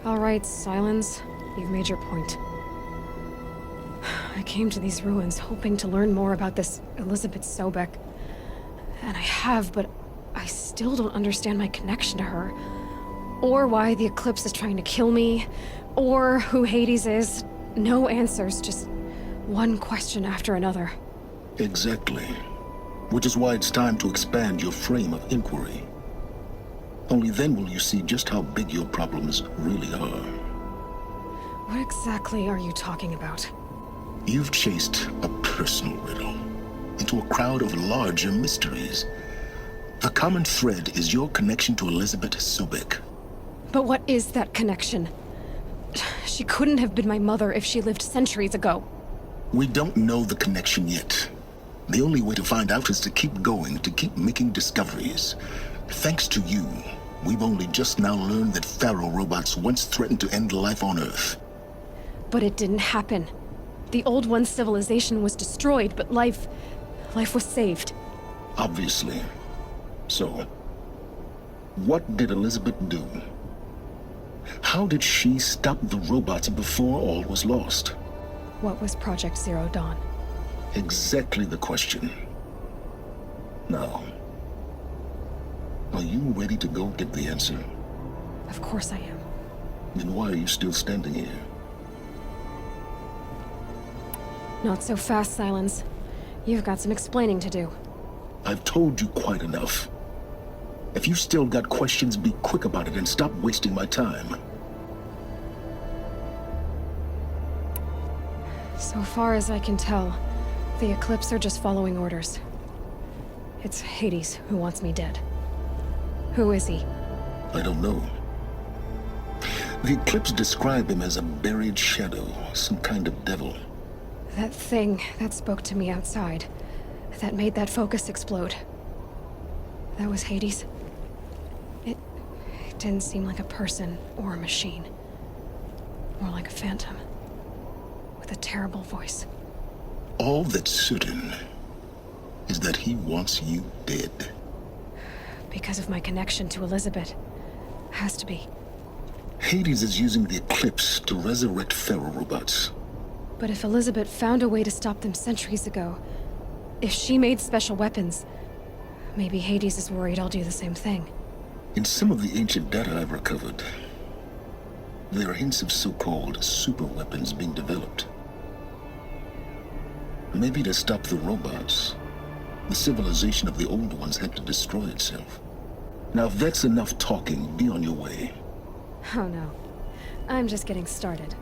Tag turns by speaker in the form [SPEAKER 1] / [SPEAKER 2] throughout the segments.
[SPEAKER 1] All right, Silence. You've made your point. I came to these ruins hoping to learn more about this Elizabeth Sobek. And I have, but I still don't understand my connection to her. Or why the Eclipse is trying to kill me. Or who Hades is. No answers, just one question after another.
[SPEAKER 2] Exactly. Which is why it's time to expand your frame of inquiry. Only then will you see just how big your problems really are.
[SPEAKER 1] What exactly are you talking about?
[SPEAKER 2] You've chased a personal riddle into a crowd of larger mysteries. The common thread is your connection to Elizabeth Sobek.
[SPEAKER 1] But what is that connection? She couldn't have been my mother if she lived centuries ago.
[SPEAKER 2] We don't know the connection yet. The only way to find out is to keep going, to keep making discoveries. Thanks to you, we've only just now learned that Pharaoh robots once threatened to end life on Earth.
[SPEAKER 1] But it didn't happen. The Old One's civilization was destroyed, but life was saved.
[SPEAKER 2] Obviously. So, what did Elizabeth do? How did she stop the robots before all was lost?
[SPEAKER 1] What was Project Zero Dawn?
[SPEAKER 2] Exactly the question. Now, are you ready to go get the answer?
[SPEAKER 1] Of course I am.
[SPEAKER 2] Then why are you still standing here?
[SPEAKER 1] Not so fast, Silence. You've got some explaining to do.
[SPEAKER 2] I've told you quite enough. If you still got questions, be quick about it and stop wasting my time.
[SPEAKER 1] So far as I can tell, the Eclipse are just following orders. It's Hades who wants me dead. Who is he?
[SPEAKER 2] I don't know. The Eclipse describe him as a buried shadow, some kind of devil.
[SPEAKER 1] That thing that spoke to me outside, that made that focus explode. That was Hades. It didn't seem like a person or a machine. More like a phantom. With a terrible voice.
[SPEAKER 2] All that's certain is that he wants you dead.
[SPEAKER 1] Because of my connection to Elizabeth. Has to be.
[SPEAKER 2] Hades is using the Eclipse to resurrect Pharaoh robots.
[SPEAKER 1] But if Elizabeth found a way to stop them centuries ago, if she made special weapons, maybe Hades is worried I'll do the same thing.
[SPEAKER 2] In some of the ancient data I've recovered, there are hints of so-called super weapons being developed. Maybe to stop the robots, the civilization of the old ones had to destroy itself. Now if that's enough talking, be on your way.
[SPEAKER 1] Oh no. I'm just getting started.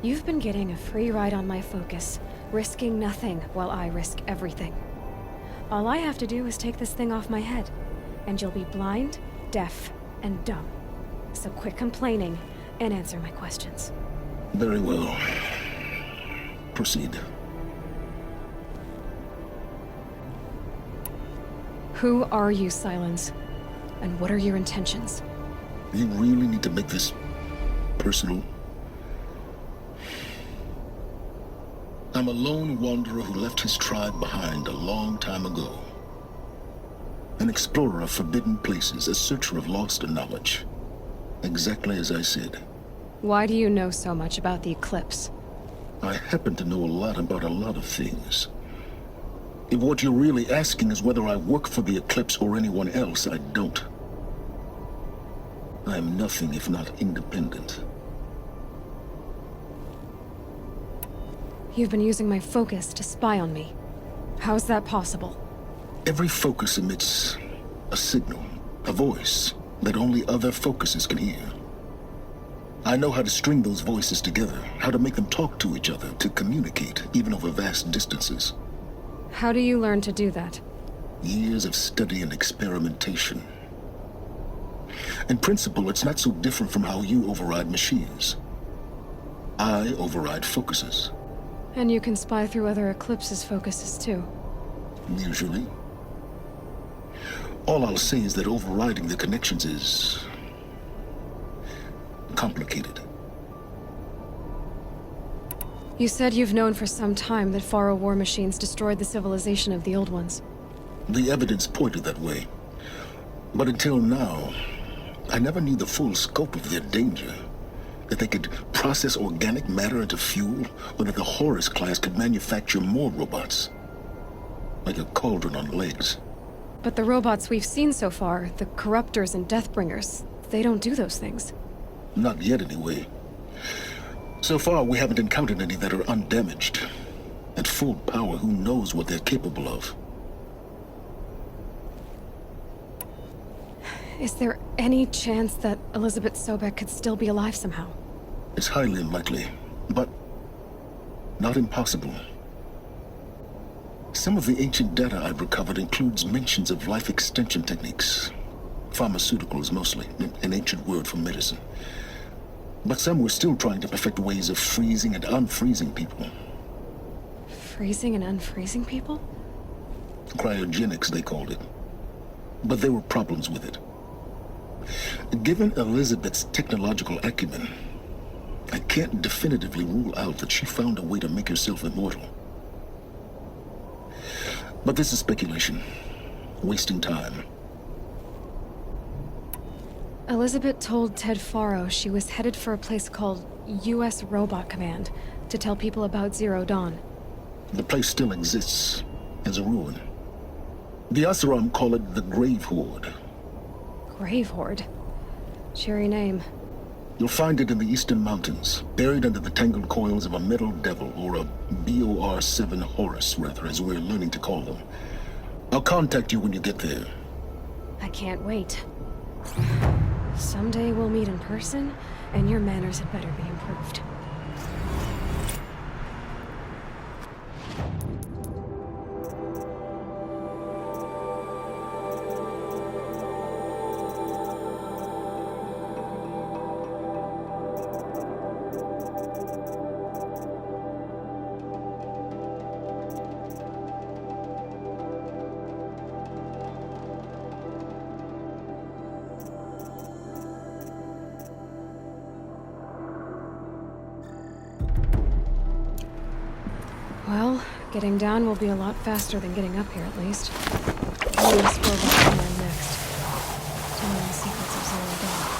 [SPEAKER 1] You've been getting a free ride on my focus, risking nothing while I risk everything. All I have to do is take this thing off my head, and you'll be blind, deaf, and dumb. So quit complaining and answer my questions.
[SPEAKER 2] Very well. Proceed.
[SPEAKER 1] Who are you, Silence? And what are your intentions?
[SPEAKER 2] You really need to make this personal? I'm a lone wanderer who left his tribe behind a long time ago. An explorer of forbidden places, a searcher of lost knowledge. Exactly as I said.
[SPEAKER 1] Why do you know so much about the Eclipse?
[SPEAKER 2] I happen to know a lot about a lot of things. If what you're really asking is whether I work for the Eclipse or anyone else, I don't. I am nothing if not independent.
[SPEAKER 1] You've been using my focus to spy on me. How's that possible?
[SPEAKER 2] Every focus emits a signal, a voice, that only other focuses can hear. I know how to string those voices together, how to make them talk to each other, to communicate, even over vast distances.
[SPEAKER 1] How do you learn to do that?
[SPEAKER 2] Years of study and experimentation. In principle, it's not so different from how you override machines. I override focuses.
[SPEAKER 1] And you can spy through other Eclipse's focuses too.
[SPEAKER 2] Usually. All I'll say is that overriding the connections is complicated.
[SPEAKER 1] You said you've known for some time that Pharaoh war machines destroyed the civilization of the Old Ones.
[SPEAKER 2] The evidence pointed that way. But until now, I never knew the full scope of their danger. That they could process organic matter into fuel, or that the Horus class could manufacture more robots. Like a cauldron on legs.
[SPEAKER 1] But the robots we've seen so far, the Corruptors and Deathbringers, they don't do those things.
[SPEAKER 2] Not yet, anyway. So far, we haven't encountered any that are undamaged. At full power, who knows what they're capable of?
[SPEAKER 1] Is there any chance that Elizabeth Sobek could still be alive somehow?
[SPEAKER 2] It's highly unlikely, but not impossible. Some of the ancient data I've recovered includes mentions of life extension techniques. Pharmaceuticals, mostly, an ancient word for medicine. But some were still trying to perfect ways of freezing and unfreezing people.
[SPEAKER 1] Freezing and unfreezing people?
[SPEAKER 2] Cryogenics, they called it. But there were problems with it. Given Elizabeth's technological acumen, I can't definitively rule out that she found a way to make herself immortal. But this is speculation. Wasting time.
[SPEAKER 1] Elizabeth told Ted Faro she was headed for a place called U.S. Robot Command to tell people about Zero Dawn.
[SPEAKER 2] The place still exists, as a ruin. The Asaram call it the Grave Horde.
[SPEAKER 1] Grave Horde? Cheery name.
[SPEAKER 2] You'll find it in the Eastern Mountains, buried under the tangled coils of a metal devil, or a BOR-7 Horus, rather, as we're learning to call them. I'll contact you when you get there.
[SPEAKER 1] I can't wait. Someday we'll meet in person, and your manners had better be improved. Well, getting down will be a lot faster than getting up here, at least. U.S. Robot Command next. Tell me the secrets of Zero Dawn.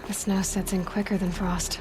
[SPEAKER 1] The snow sets in quicker than frost.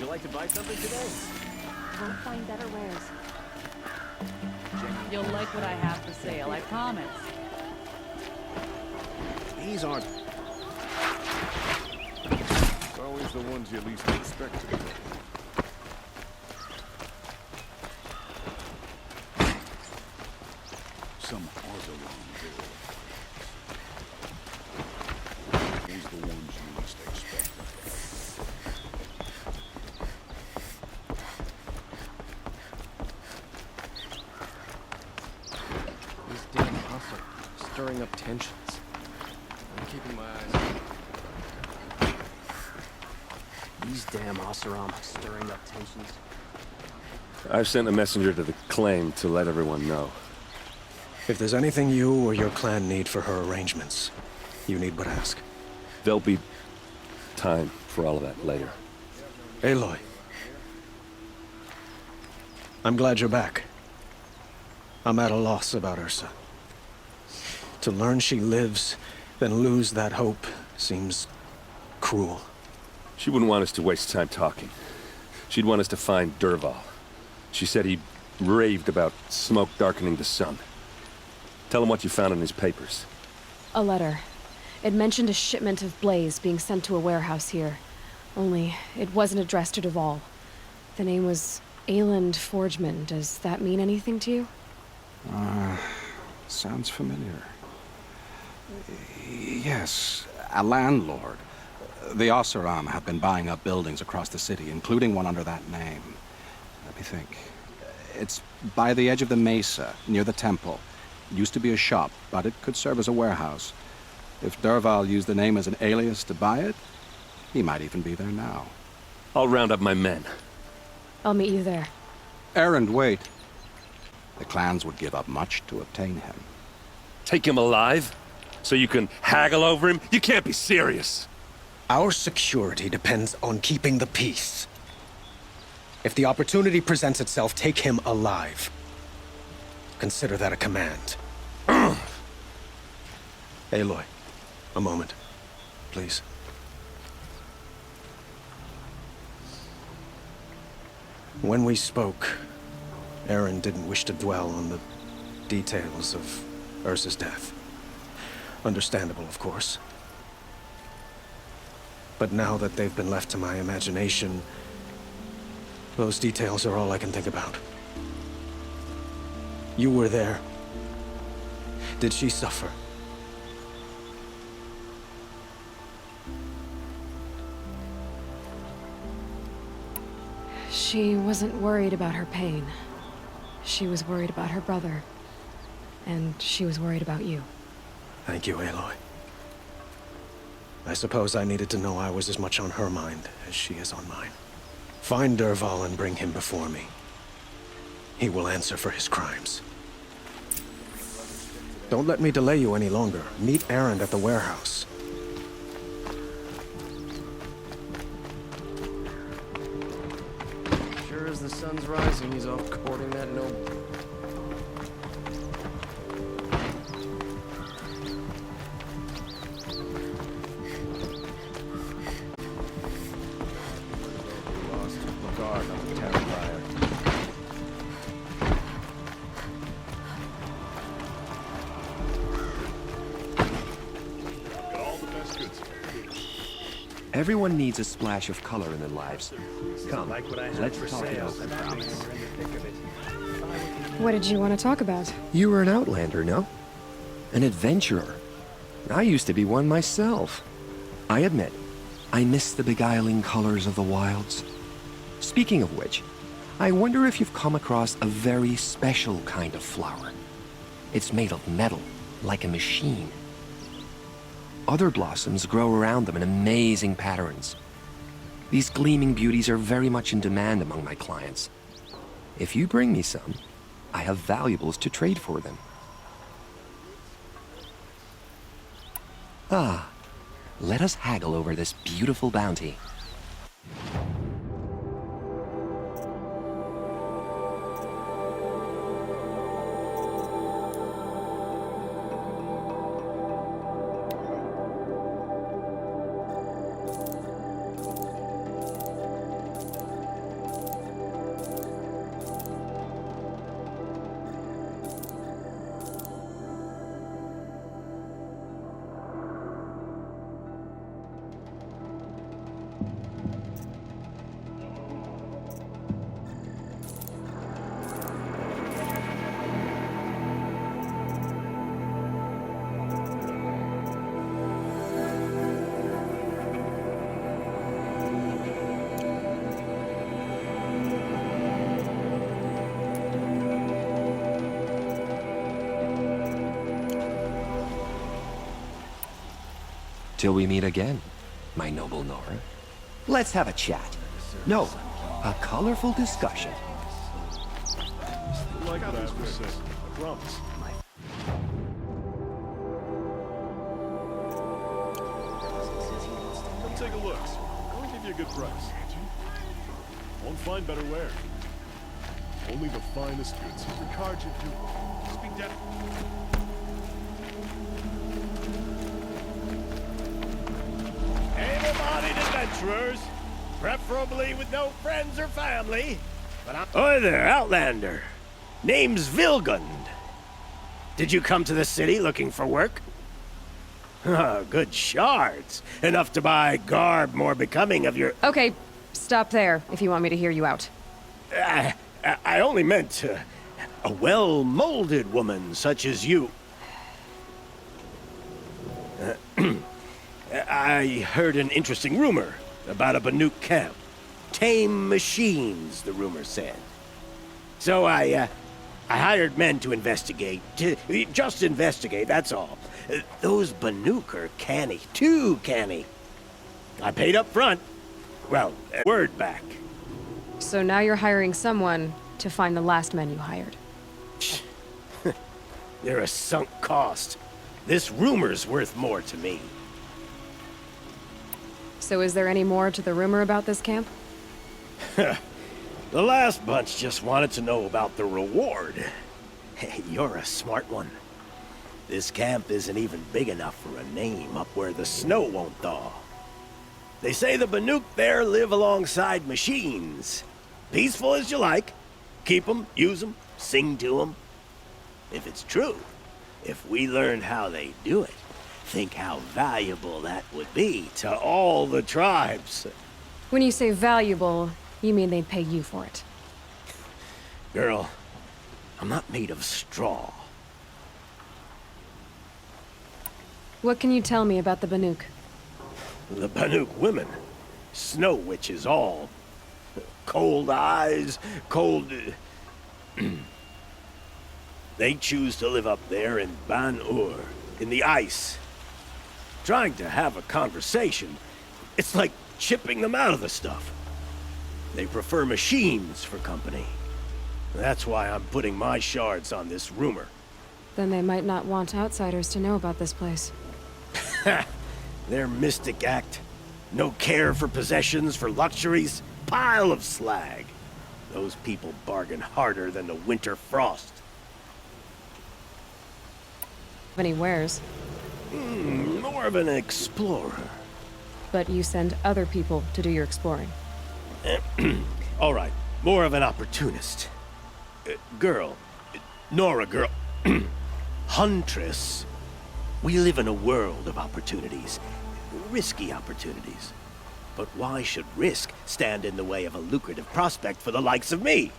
[SPEAKER 3] you like to buy something today?
[SPEAKER 4] Won't find better wares.
[SPEAKER 5] You'll like what I have for sale, I promise.
[SPEAKER 3] These aren't... It's always the ones you least expect to get. Some Oseram there. Always the ones you least expect.
[SPEAKER 6] These damn hustle, stirring up tensions. I'm keeping my eyes on. These damn Oseram stirring up tensions.
[SPEAKER 7] I've sent a messenger to the claim to let everyone know.
[SPEAKER 8] If there's anything you or your clan need for her arrangements, you need but ask.
[SPEAKER 7] There'll be time for all of that later.
[SPEAKER 8] Aloy. I'm glad you're back. I'm at a loss about Ursa. To learn she lives, then lose that hope, seems cruel.
[SPEAKER 7] She wouldn't want us to waste time talking. She'd want us to find Dervahl. She said he raved about smoke darkening the sun. Tell him what you found in his papers.
[SPEAKER 1] A letter. It mentioned a shipment of blaze being sent to a warehouse here. Only, it wasn't addressed to Dervahl. The name was Ayland Forgeman. Does that mean anything to you?
[SPEAKER 9] Sounds familiar. Yes, a landlord. The Oseram have been buying up buildings across the city, including one under that name. Let me think. It's by the edge of the mesa, near the temple. It used to be a shop, but it could serve as a warehouse. If Dervahl used the name as an alias to buy it, he might even be there now.
[SPEAKER 7] I'll round up my men.
[SPEAKER 1] I'll meet you there.
[SPEAKER 9] Errand, wait. The clans would give up much to obtain him.
[SPEAKER 7] Take him alive? So you can haggle over him? You can't be serious!
[SPEAKER 8] Our security depends on keeping the peace. If the opportunity presents itself, take him alive. Consider that a command. Aloy, a moment, please. When we spoke, Aaron didn't wish to dwell on the details of Ursa's death. Understandable, of course. But now that they've been left to my imagination, those details are all I can think about. You were there. Did she suffer?
[SPEAKER 1] She wasn't worried about her pain. She was worried about her brother. And she was worried about you.
[SPEAKER 8] Thank you, Aloy. I suppose I needed to know I was as much on her mind as she is on mine. Find Dervahl and bring him before me. He will answer for his crimes. Don't let me delay you any longer. Meet Aaron at the warehouse.
[SPEAKER 6] Sure as the sun's rising, he's off courting that noble.
[SPEAKER 3] Lost the guard on the Terrifier. Got all the best goods.
[SPEAKER 10] Everyone needs a splash of color in their lives. Come, let's talk it over.
[SPEAKER 1] What did you want to talk about?
[SPEAKER 10] You were an outlander, no? An adventurer. I used to be one myself. I admit, I miss the beguiling colors of the wilds. Speaking of which, I wonder if you've come across a very special kind of flower. It's made of metal, like a machine. Other blossoms grow around them in amazing patterns. These gleaming beauties are very much in demand among my clients. If you bring me some, I have valuables to trade for them. Ah, let us haggle over this beautiful bounty. Till we meet again, my noble Nora. Let's have a chat. No, a colorful discussion.
[SPEAKER 3] Like what I have to say. I promise. Come take a look. I'll give you a good price. Won't find better wear. Only the finest goods. Ricard, you speak down.
[SPEAKER 11] Able-bodied adventurers, preferably with no friends or family. Oi there, Outlander. Name's Vilgund. Did you come to the city looking for work? Good shards. Enough to buy garb more becoming of your...
[SPEAKER 1] Okay, stop there if you want me to hear you out.
[SPEAKER 11] I only meant a well-molded woman such as you. I heard an interesting rumor about a Banuk camp. Tame machines, the rumor said. So I hired men to investigate. Just investigate, that's all. Those Banuk are canny, too canny. I paid up front. Well, word back.
[SPEAKER 1] So now you're hiring someone to find the last men you hired.
[SPEAKER 11] They're a sunk cost. This rumor's worth more to me.
[SPEAKER 1] So is there any more to the rumor about this camp?
[SPEAKER 11] The last bunch just wanted to know about the reward. Hey, you're a smart one. This camp isn't even big enough for a name up where the snow won't thaw. They say the Banuk there live alongside machines. Peaceful as you like. Keep 'em, use 'em, sing to 'em. If it's true, if we learned how they do it, think how valuable that would be to all the tribes.
[SPEAKER 1] When you say valuable, you mean they'd pay you for it.
[SPEAKER 11] Girl, I'm not made of straw.
[SPEAKER 1] What can you tell me about the Banuk?
[SPEAKER 11] The Banuk women, snow witches all. Cold eyes, cold... They choose to live up there in Ban-Ur, in the ice. Trying to have a conversation, it's like chipping them out of the stuff. They prefer machines for company. That's why I'm putting my shards on this rumor.
[SPEAKER 1] Then they might not want outsiders to know about this place.
[SPEAKER 11] Their mystic act. No care for possessions, for luxuries. Pile of slag. Those people bargain harder than the winter frost.
[SPEAKER 1] Any wares?
[SPEAKER 11] More of an explorer.
[SPEAKER 1] But you send other people to do your exploring.
[SPEAKER 11] All right, more of an opportunist. Girl. Nora girl. Huntress. We live in a world of opportunities. Risky opportunities. But why should risk stand in the way of a lucrative prospect for the likes of me?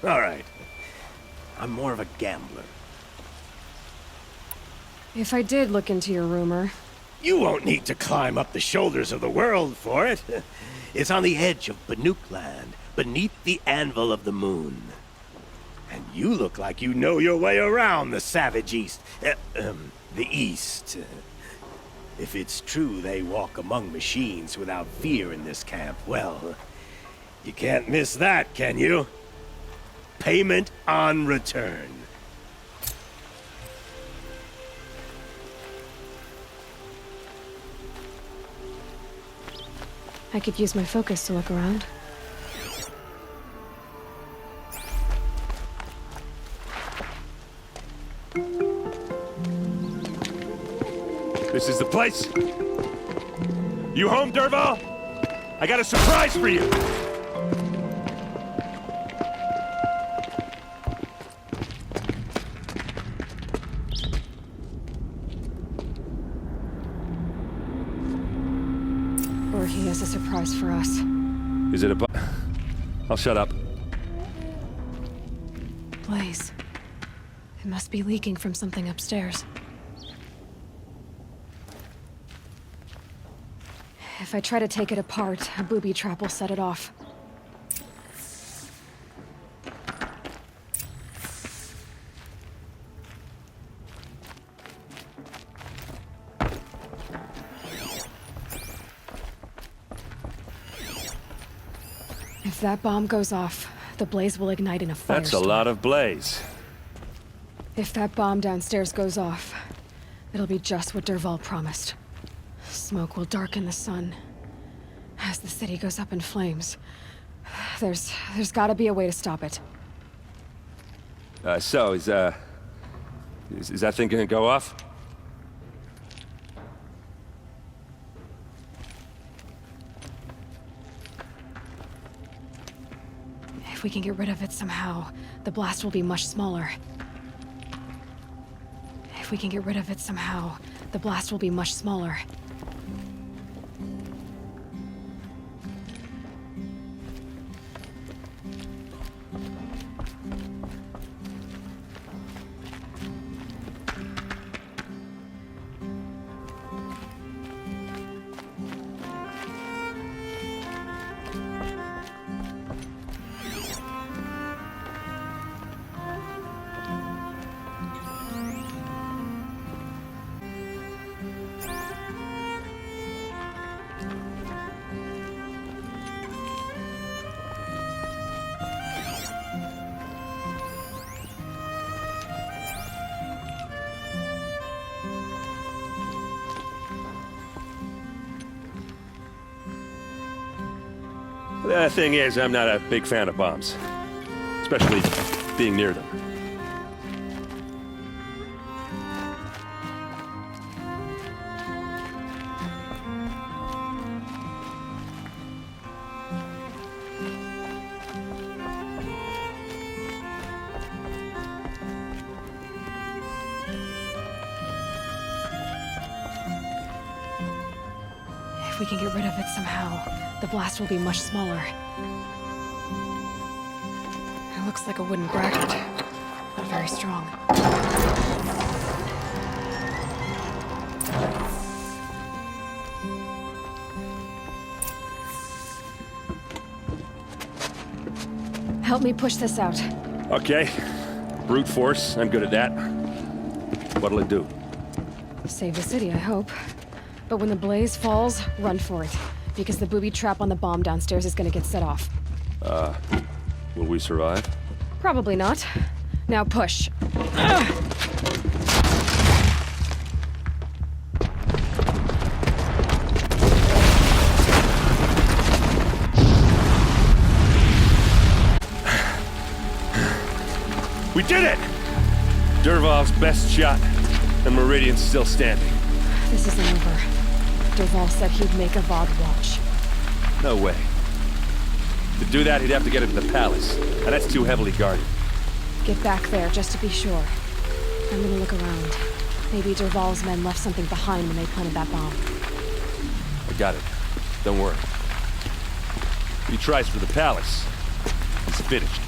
[SPEAKER 11] All right. I'm more of a gambler.
[SPEAKER 1] If I did look into your rumor...
[SPEAKER 11] You won't need to climb up the shoulders of the world for it. It's on the edge of Banuk land, beneath the anvil of the moon. And you look like you know your way around the savage east. The east. If it's true they walk among machines without fear in this camp, well, you can't miss that, can you? Payment on return.
[SPEAKER 1] I could use my focus to look around.
[SPEAKER 7] This is the place. You home, Dervahl? I got a surprise for you.
[SPEAKER 1] Or he has a surprise for us.
[SPEAKER 7] Is it a I'll shut up.
[SPEAKER 1] Blaze. It must be leaking from something upstairs. If I try to take it apart, a booby trap will set it off. that bomb goes off, the blaze will ignite in a firestorm.
[SPEAKER 7] That's a lot of blaze.
[SPEAKER 1] If that bomb downstairs goes off, it'll be just what Dervahl promised. Smoke will darken the sun as the city goes up in flames. There's gotta be a way to stop it.
[SPEAKER 7] So, is that thing gonna go off?
[SPEAKER 1] If we can get rid of it somehow, the blast will be much smaller. If we can get rid of it somehow, the blast will be much smaller.
[SPEAKER 7] The thing is, I'm not a big fan of bombs. Especially being near them.
[SPEAKER 1] If we can get rid of it somehow, the blast will be much smaller. It looks like a wooden bracket. Not very strong. Help me push this out.
[SPEAKER 7] Okay. Brute force, I'm good at that. What'll it do?
[SPEAKER 1] Save the city, I hope. But when the blaze falls, run for it. Because the booby trap on the bomb downstairs is gonna get set off.
[SPEAKER 7] Will we survive?
[SPEAKER 1] Probably not. Now push.
[SPEAKER 7] We did it! Dervahl's best shot, and Meridian's still standing.
[SPEAKER 1] This isn't over. Dervahl said he'd make a Avad watch.
[SPEAKER 7] No way. To do that, he'd have to get into the palace, and that's too heavily guarded.
[SPEAKER 1] Get back there, just to be sure. I'm gonna look around. Maybe Dervahl's men left something behind when they planted that bomb.
[SPEAKER 7] I got it. Don't worry. If he tries for the palace, he's finished.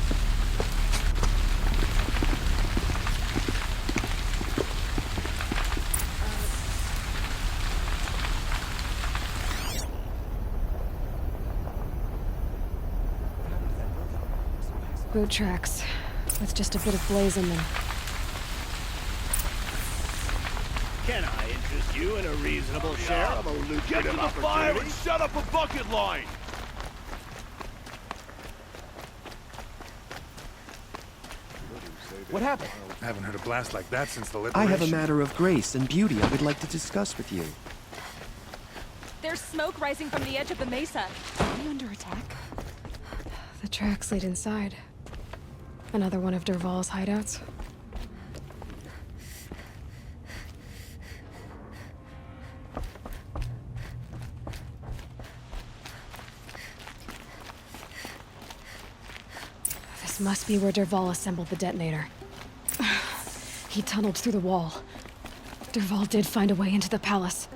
[SPEAKER 1] Boot tracks, with just a bit of blaze in them.
[SPEAKER 11] Can I interest you in a reasonable share of a lucrative
[SPEAKER 3] Get to the fire
[SPEAKER 11] opportunity?
[SPEAKER 3] and set up a bucket line!
[SPEAKER 8] What happened?
[SPEAKER 12] I haven't heard a blast like that since the
[SPEAKER 10] I
[SPEAKER 12] liberation.
[SPEAKER 10] have a matter of grace and beauty I would like to discuss with you.
[SPEAKER 4] There's smoke rising from the edge of the mesa. Are we under attack?
[SPEAKER 1] The tracks lead inside. Another one of Dervahl's hideouts. This must be where Dervahl assembled the detonator. He tunneled through the wall. Dervahl did find a way into the palace.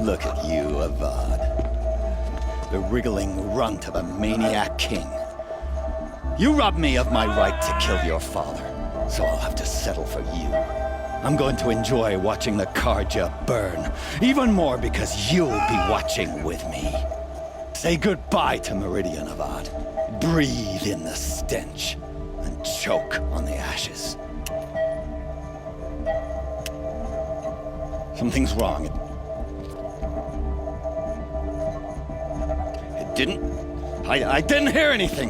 [SPEAKER 13] Look at you, Avad. The wriggling runt of a maniac king. You robbed me of my right to kill your father, so I'll have to settle for you. I'm going to enjoy watching the Karja burn, even more because you'll be watching with me. Say goodbye to Meridian, Avad. Breathe in the stench, and choke on the ashes. Something's wrong. It didn't... I didn't hear anything.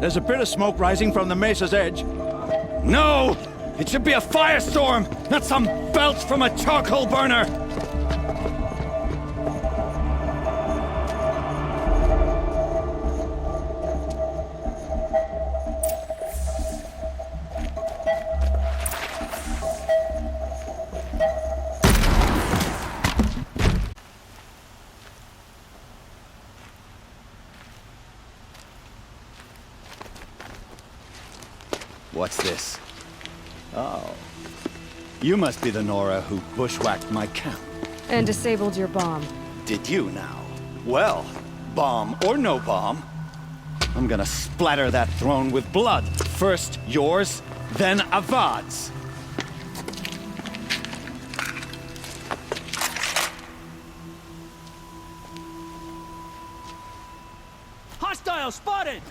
[SPEAKER 14] There's a bit of smoke rising from the mesa's edge.
[SPEAKER 13] No! It should be a firestorm, not some belch from a charcoal burner! What's this? Oh. You must be the Nora who bushwhacked my camp.
[SPEAKER 1] And disabled your bomb.
[SPEAKER 13] Did you now? Well, bomb or no bomb, I'm gonna splatter that throne with blood. First yours, then Avad's.
[SPEAKER 14] Hostile spotted!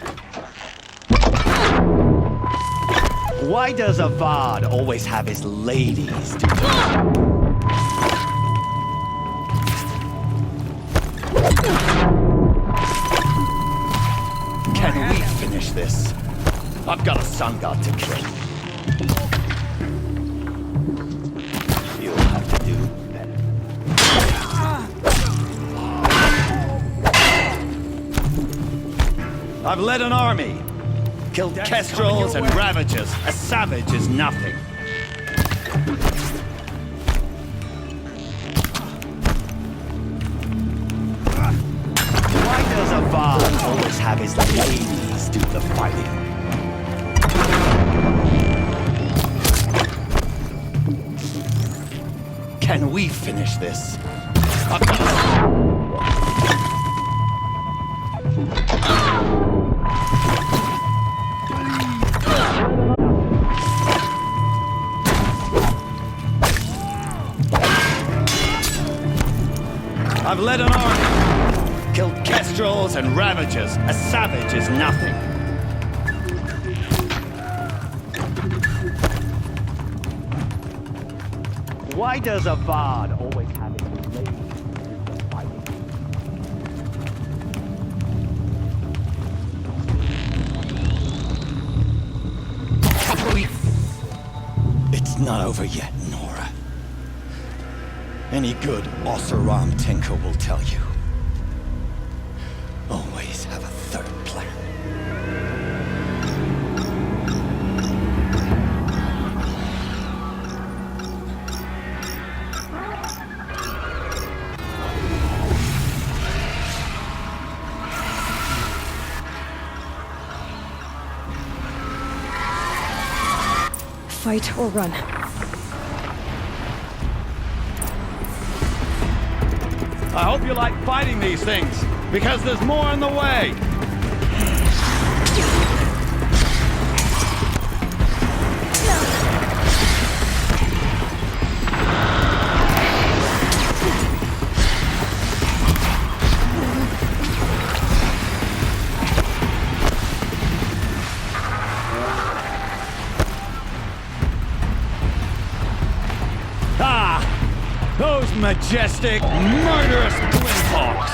[SPEAKER 13] Why does Avad always have his ladies do Can we finish this? I've got a sun god to kill. You'll have to do better. I've led an army. Killed kestrels and ravagers. A savage is nothing. Why does Avad always have his ladies do the fighting? Can we finish this? I've led an army, killed kestrels and ravagers. A savage is nothing. Why does Avad always have his ladies do the fighting? It's not over yet, Nora. Any good Oseram tinker will tell you. Always have a third plan.
[SPEAKER 1] Fight or run.
[SPEAKER 13] I hope you like fighting these things, because there's more on the way! Those majestic, murderous glinthawks!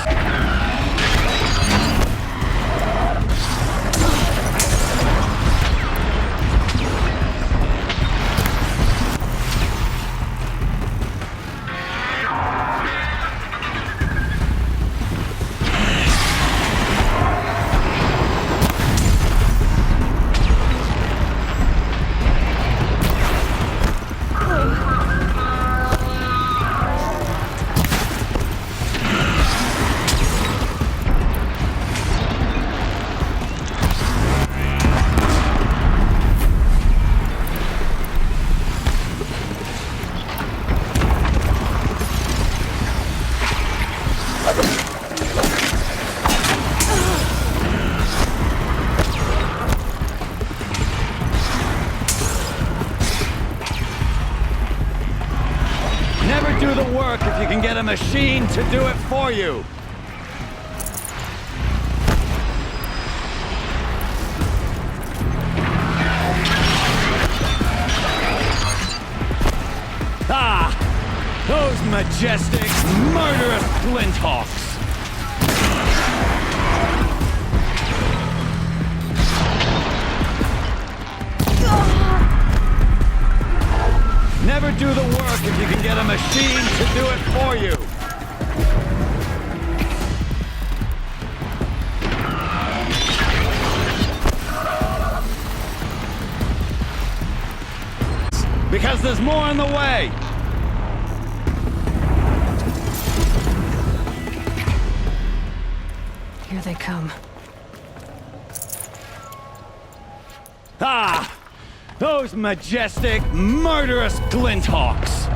[SPEAKER 14] the work if you can get a machine to do it for you. Ah! Those majestic, murderous Flinthawks! Never do the work if you can get a machine to do it for you. Because there's more on the way.
[SPEAKER 1] Here they come.
[SPEAKER 14] Ah! Those majestic, murderous Glinthawks!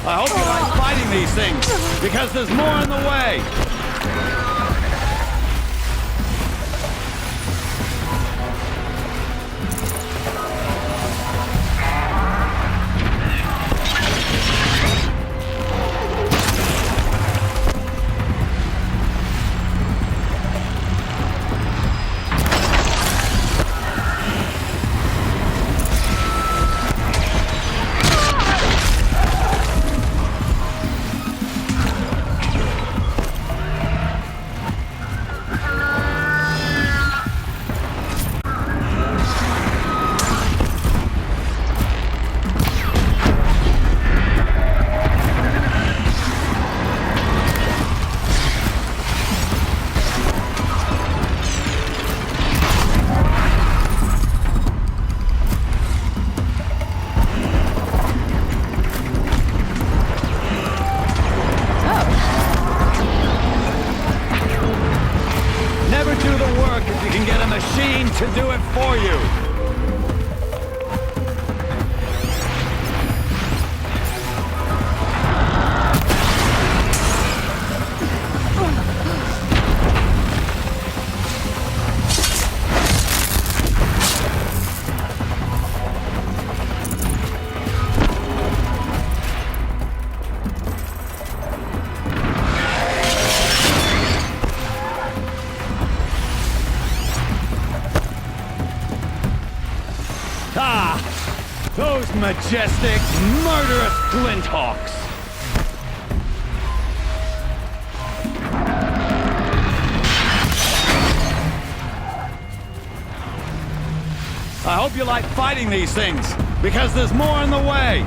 [SPEAKER 14] I hope you like fighting these things, because there's more on the way! To do it for you. Ah! Those majestic, murderous Glinthawks! I hope you like fighting these things, because there's more on the way!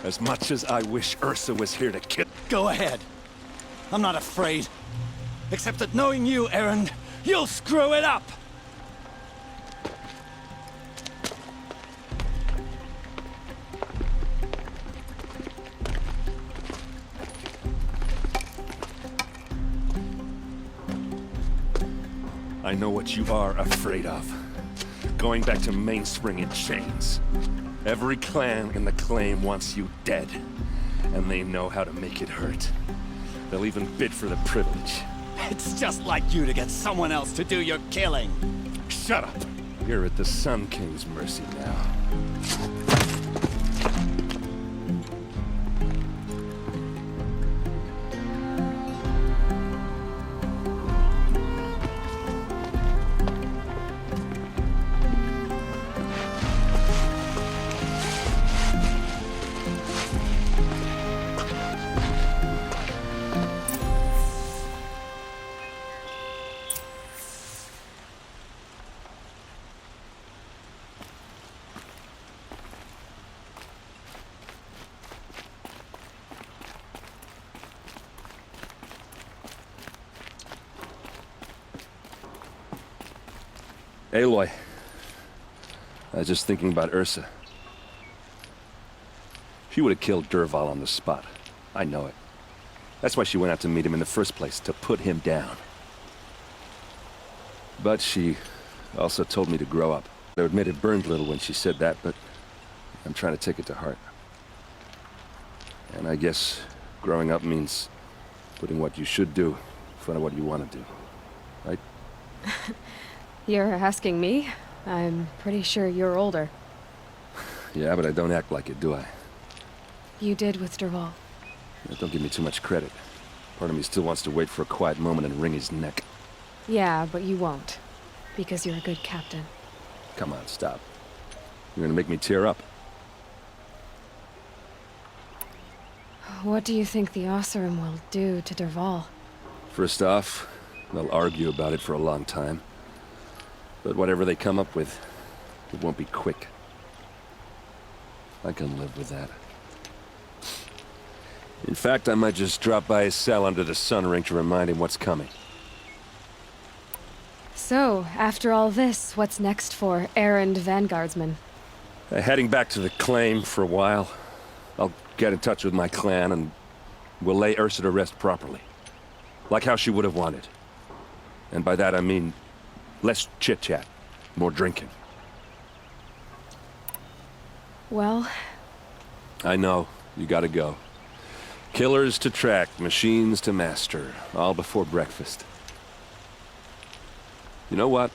[SPEAKER 7] As much as I wish Ursa was here to kill...
[SPEAKER 13] Go ahead. I'm not afraid. Except that knowing you, Aaron, you'll screw it up!
[SPEAKER 7] I know what you are afraid of. Going back to Mainspring in chains. Every clan in the claim wants you dead. And they know how to make it hurt. They'll even bid for the privilege.
[SPEAKER 13] It's just like you to get someone else to do your killing.
[SPEAKER 7] Shut up! You're at the Sun King's mercy now. Aloy, I was just thinking about Ursa. She would have killed Dervahl on the spot. I know it. That's why she went out to meet him in the first place, to put him down. But she also told me to grow up. I admit it burned a little when she said that, but I'm trying to take it to heart. And I guess growing up means putting what you should do in front of what you want to do, right?
[SPEAKER 1] You're asking me? I'm pretty sure you're older.
[SPEAKER 7] Yeah, but I don't act like it, do I?
[SPEAKER 1] You did with Dervahl.
[SPEAKER 7] Don't give me too much credit. Part of me still wants to wait for a quiet moment and wring his neck.
[SPEAKER 1] Yeah, but you won't. Because you're a good captain.
[SPEAKER 7] Come on, stop. You're gonna make me tear up.
[SPEAKER 1] What do you think the Oseram will do to Dervahl?
[SPEAKER 7] First off, they'll argue about it for a long time. But whatever they come up with, it won't be quick. I can live with that. In fact, I might just drop by his cell under the sun ring to remind him what's coming.
[SPEAKER 1] So, after all this, what's next for errand vanguardsman?
[SPEAKER 7] Heading back to the claim for a while. I'll get in touch with my clan and we'll lay Ursa to rest properly. Like how she would have wanted. And by that I mean less chit-chat, more drinking.
[SPEAKER 1] Well...
[SPEAKER 7] I know, you gotta go. Killers to track, machines to master, all before breakfast. You know what?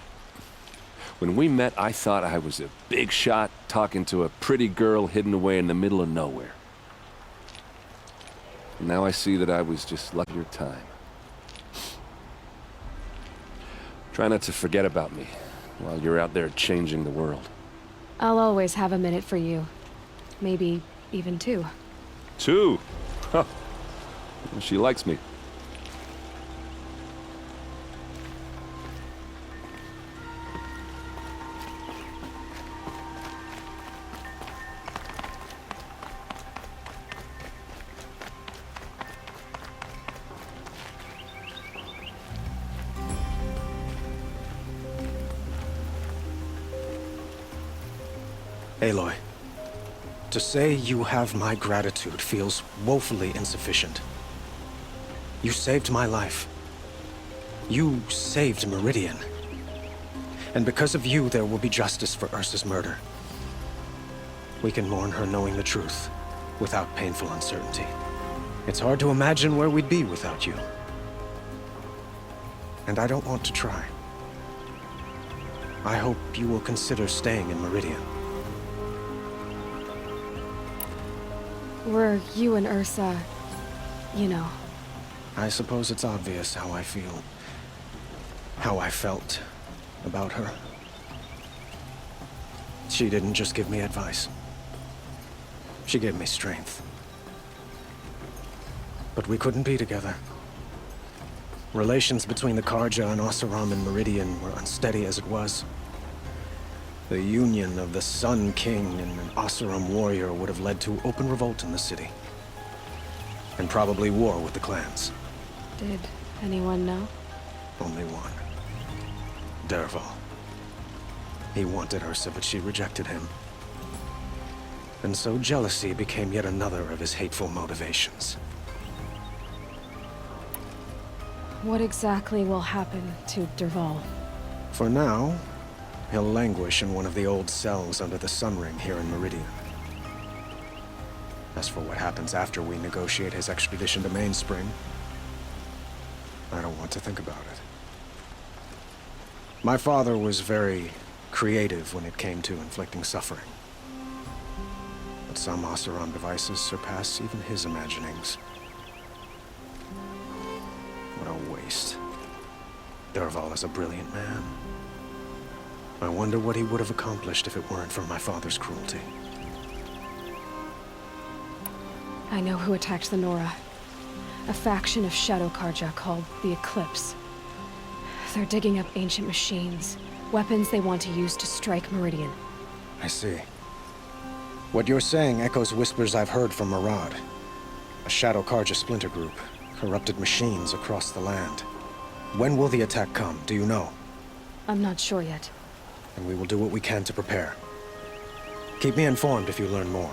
[SPEAKER 7] When we met, I thought I was a big shot talking to a pretty girl hidden away in the middle of nowhere. And now I see that I was just lucky your time. Try not to forget about me while you're out there changing the world.
[SPEAKER 1] I'll always have a minute for you. Maybe even two.
[SPEAKER 7] Two? Huh. She likes me.
[SPEAKER 8] Aloy, to say you have my gratitude feels woefully insufficient. You saved my life. You saved Meridian. And because of you, there will be justice for Ursa's murder. We can mourn her knowing the truth, without painful uncertainty. It's hard to imagine where we'd be without you. And I don't want to try. I hope you will consider staying in Meridian.
[SPEAKER 1] Were you and Ursa, you know.
[SPEAKER 8] I suppose it's obvious how I feel. How I felt about her. She didn't just give me advice. She gave me strength. But we couldn't be together. Relations between the Karja and Oseram and Meridian were unsteady as it was. The union of the Sun King and an Oseram warrior would have led to open revolt in the city. And probably war with the clans.
[SPEAKER 1] Did anyone know?
[SPEAKER 8] Only one. Dervahl. He wanted Ursa, but she rejected him. And so jealousy became yet another of his hateful motivations.
[SPEAKER 1] What exactly will happen to Dervahl?
[SPEAKER 8] For now, he'll languish in one of the old cells under the Sun Ring here in Meridian. As for what happens after we negotiate his extradition to Mainspring, I don't want to think about it. My father was very creative when it came to inflicting suffering. But some Oseram devices surpass even his imaginings. What a waste. Dervahl is a brilliant man. I wonder what he would have accomplished if it weren't for my father's cruelty.
[SPEAKER 1] I know who attacked the Nora. A faction of Shadow Karja called the Eclipse. They're digging up ancient machines, weapons they want to use to strike Meridian.
[SPEAKER 8] I see. What you're saying echoes whispers I've heard from Murad. A Shadow Karja splinter group, corrupted machines across the land. When will the attack come, do you know?
[SPEAKER 1] I'm not sure yet.
[SPEAKER 8] And we will do what we can to prepare. Keep me informed if you learn more.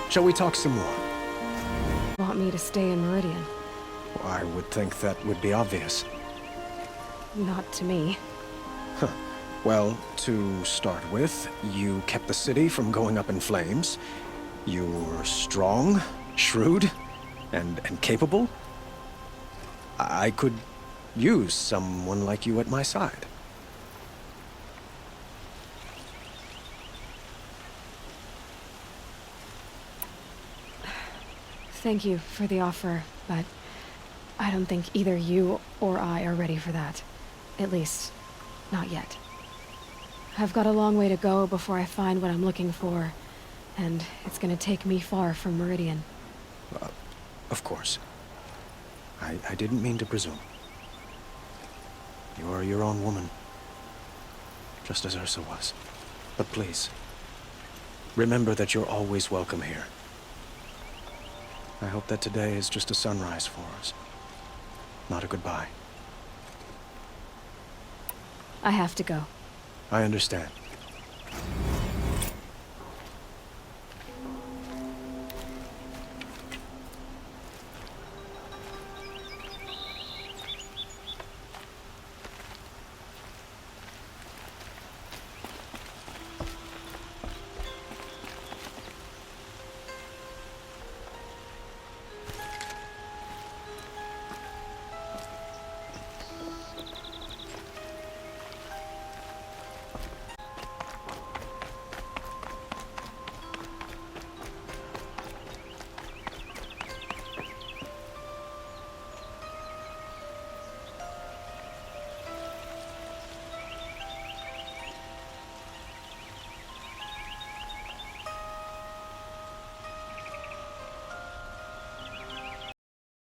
[SPEAKER 8] Shall we talk some more?
[SPEAKER 1] Want me to stay in Meridian?
[SPEAKER 8] Well, I would think that would be obvious.
[SPEAKER 1] Not to me.
[SPEAKER 8] Huh. Well, to start with, you kept the city from going up in flames. You were strong, shrewd, and capable. I could use someone like you at my side.
[SPEAKER 1] Thank you for the offer, but I don't think either you or I are ready for that. At least, not yet. I've got a long way to go before I find what I'm looking for, and it's gonna take me far from Meridian.
[SPEAKER 8] Of course. I didn't mean to presume. You are your own woman, just as Ursa was. But please, remember that you're always welcome here. I hope that today is just a sunrise for us, not a goodbye.
[SPEAKER 1] I have to go.
[SPEAKER 8] I understand.